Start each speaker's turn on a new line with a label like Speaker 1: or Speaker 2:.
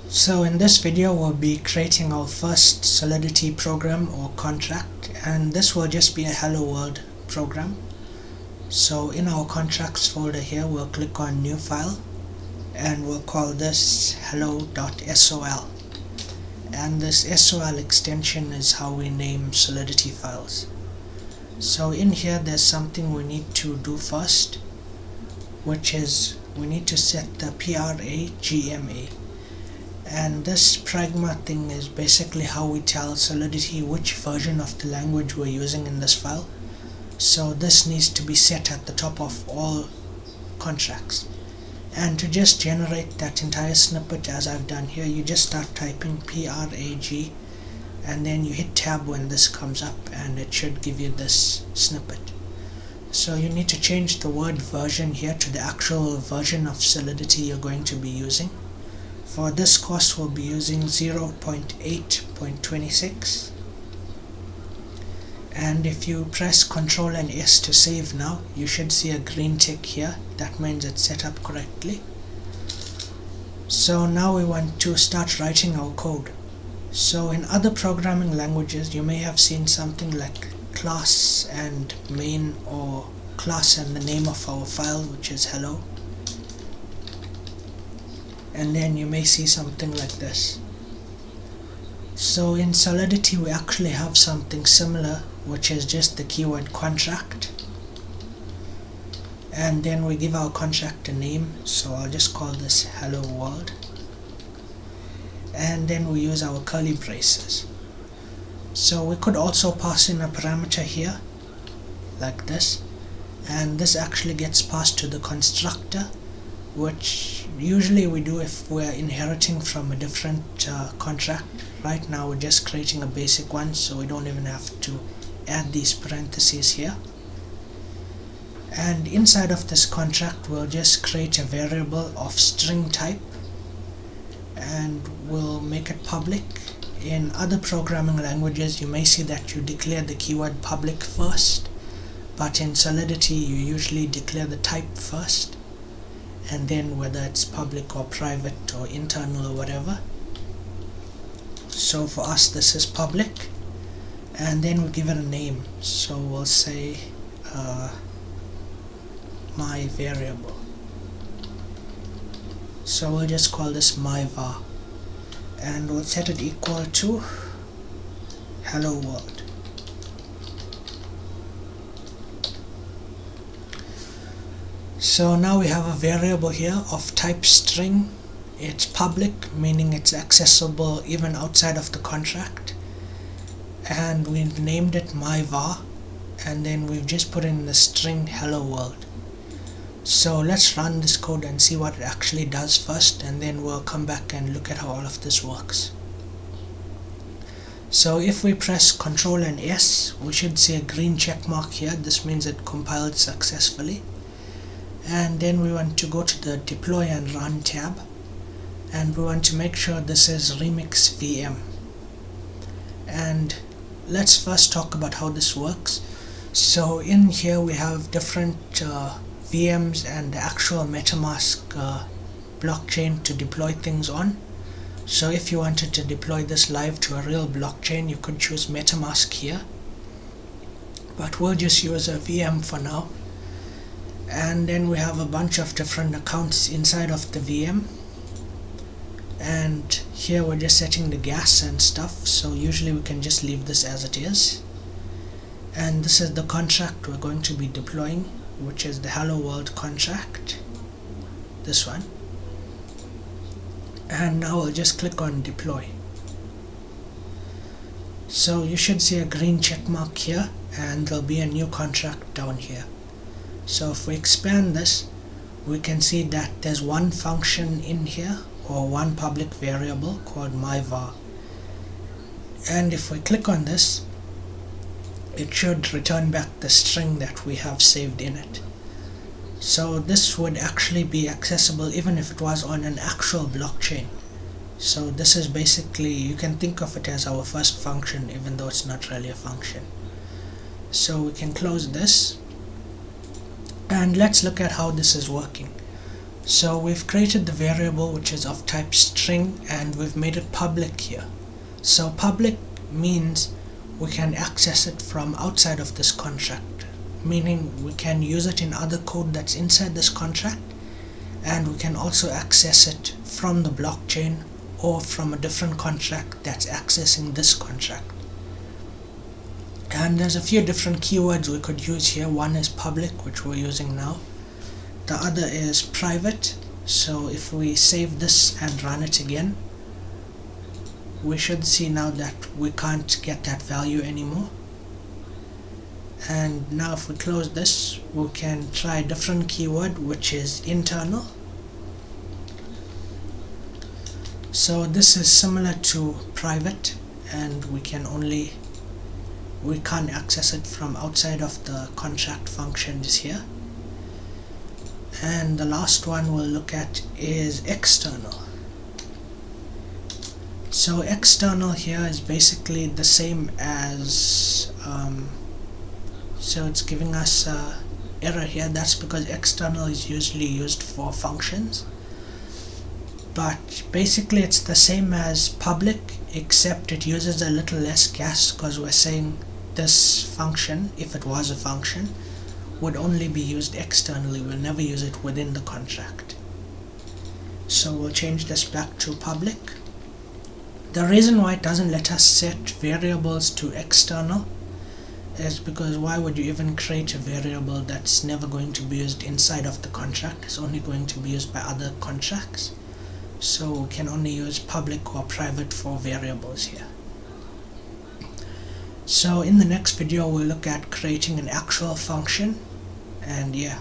Speaker 1: So in this video we'll be creating our first Solidity program or contract, and this will just be a hello world program. So in our contracts folder here we'll click on new file and we'll call this hello.sol, and this sol extension is how we name Solidity files. So in here there's something we need to do first, which is we need to set the pragma. And this pragma thing is basically how we tell Solidity which version of the language we're using in this file. So this needs to be set at the top of all contracts. And to just generate that entire snippet as I've done here, you just start typing prag and then you hit tab when this comes up and it should give you this snippet. So you need to change the word version here to the actual version of Solidity you're going to be using. For this course we'll be using 0.8.26, and if you press Ctrl and S to save now, you should see a green tick here. That means it's set up correctly. So now we want to start writing our code. So in other programming languages you may have seen something like class and main, or class and the name of our file, which is hello, and then you may see something like this. So in Solidity we actually have something similar, which is just the keyword contract, and then we give our contract a name. So I'll just call this hello world, and then we use our curly braces. So we could also pass in a parameter here like this, and this actually gets passed to the constructor, which usually we do if we're inheriting from a different contract. Right now we're just creating a basic one, so we don't even have to add these parentheses here. And inside of this contract we'll just create a variable of string type and we'll make it public. In other programming languages you may see that you declare the keyword public first, but in Solidity you usually declare the type first, and then whether it's public or private or internal or whatever. So for us this is public, and then we give it a name. So we'll say my variable. So we'll just call this my var, and we'll set it equal to hello world. So now we have a variable here of type string. It's public, meaning it's accessible even outside of the contract, and we've named it my var, and then we've just put in the string hello world. So let's run this code and see what it actually does first, and then we'll come back and look at how all of this works. So if we press Ctrl and S, we should see a green check mark here. This means it compiled successfully. And then we want to go to the deploy and run tab, and we want to make sure this is remix VM. And let's first talk about how this works. So in here we have different VMs and the actual MetaMask blockchain to deploy things on. So if you wanted to deploy this live to a real blockchain, you could choose MetaMask here, but we'll just use a VM for now. And then we have a bunch of different accounts inside of the VM, and here we're just setting the gas and stuff, so usually we can just leave this as it is. And this is the contract we're going to be deploying, which is the hello world contract, this one. And now we'll just click on deploy. So you should see a green check mark here, and there'll be a new contract down here. So if we expand this, we can see that there's one function in here, or one public variable called myvar. And if we click on this, it should return back the string that we have saved in it. So this would actually be accessible even if it was on an actual blockchain. So this is basically, you can think of it as our first function, even though it's not really a function. So we can close this, and let's look at how this is working. So we've created the variable which is of type string, and we've made it public here. So public means we can access it from outside of this contract, meaning we can use it in other code that's inside this contract, and we can also access it from the blockchain or from a different contract that's accessing this contract. And there's a few different keywords we could use here. One is public, which we're using now. The other is private. So if we save this and run it again, we should see now that we can't get that value anymore. And now if we close this, we can try a different keyword, which is internal. So this is similar to private, and we can't access it from outside of the contract functions here. And the last one we'll look at is external. So external here is basically the same as so it's giving us an error here. That's because external is usually used for functions, but basically it's the same as public, except it uses a little less gas, because we're saying this function, if it was a function, would only be used externally. We'll never use it within the contract. So we'll change this back to public. The reason why it doesn't let us set variables to external is because why would you even create a variable that's never going to be used inside of the contract? It's only going to be used by other contracts. So we can only use public or private for variables here. So in the next video we'll look at creating an actual function, and yeah.